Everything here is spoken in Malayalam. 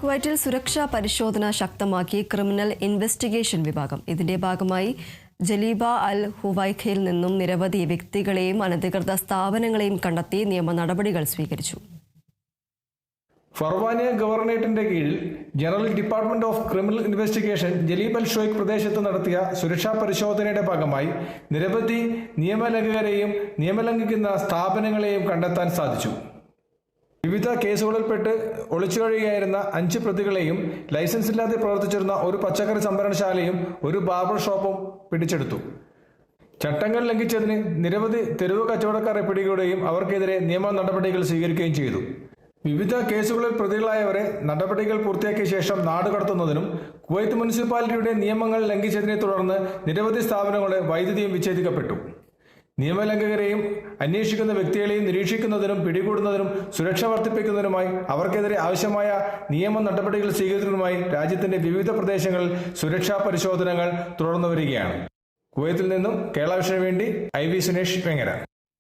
കുവൈറ്റിൽ സുരക്ഷാ പരിശോധന ശക്തമാക്കി ക്രിമിനൽ ഇൻവെസ്റ്റിഗേഷൻ വിഭാഗം. ഇതിന്റെ ഭാഗമായി ജലീബ അൽ ഹുവൈഖയിൽ നിന്നും നിരവധി വ്യക്തികളെയും അനധികൃത സ്ഥാപനങ്ങളെയും കണ്ടെത്തി നിയമ നടപടികൾ സ്വീകരിച്ചു. ഫർവാനിയ ഗവർണറേറ്റിന്റെ കീഴിൽ general department of criminal investigation Jleeb al Shuyoukh പ്രദേശത്ത് നടത്തിയ സുരക്ഷാ പരിശോധനയുടെ ഭാഗമായി നിരവധി നിയമലംഘകരെയും നിയമലംഘിക്കുന്ന സ്ഥാപനങ്ങളെയും കണ്ടെത്താൻ സാധിച്ചു. വിവിധ കേസുകളിൽപ്പെട്ട് ഒളിച്ചുകഴിയുകയായിരുന്ന 5 പ്രതികളെയും ലൈസൻസ് ഇല്ലാതെ പ്രവർത്തിച്ചിരുന്ന ഒരു പച്ചക്കറി സംഭരണശാലയും ഒരു ബാർബർ ഷോപ്പും പിടിച്ചെടുത്തു. ചട്ടങ്ങൾ ലംഘിച്ചതിന് നിരവധി തെരുവ് കച്ചവടക്കാരെ പിടികൂടുകയും അവർക്കെതിരെ നിയമ നടപടികൾ സ്വീകരിക്കുകയും ചെയ്തു. വിവിധ കേസുകളിൽ പ്രതികളായവരെ നടപടികൾ പൂർത്തിയാക്കിയ ശേഷം നാടുകടത്തുന്നതിനും കുവൈത്ത് മുനിസിപ്പാലിറ്റിയുടെ നിയമങ്ങൾ ലംഘിച്ചതിനെ തുടർന്ന് നിരവധി സ്ഥാപനങ്ങളുടെ വൈദ്യുതിയും വിച്ഛേദിക്കപ്പെട്ടു. നിയമലംഘകരെയും അന്വേഷിക്കുന്ന വ്യക്തികളെയും നിരീക്ഷിക്കുന്നതിനും പിടികൂടുന്നതിനും സുരക്ഷ വർദ്ധിപ്പിക്കുന്നതിനുമായി അവർക്കെതിരെ ആവശ്യമായ നിയമ നടപടികൾ സ്വീകരിക്കുന്നതിനുമായി രാജ്യത്തിന്റെ വിവിധ പ്രദേശങ്ങളിൽ സുരക്ഷാ പരിശോധനകൾ തുടർന്നു വരികയാണ്. കുവൈത്തിൽ നിന്നും കേരള വിഷന് വേണ്ടി IV സുനേഷ് വെങ്ങര.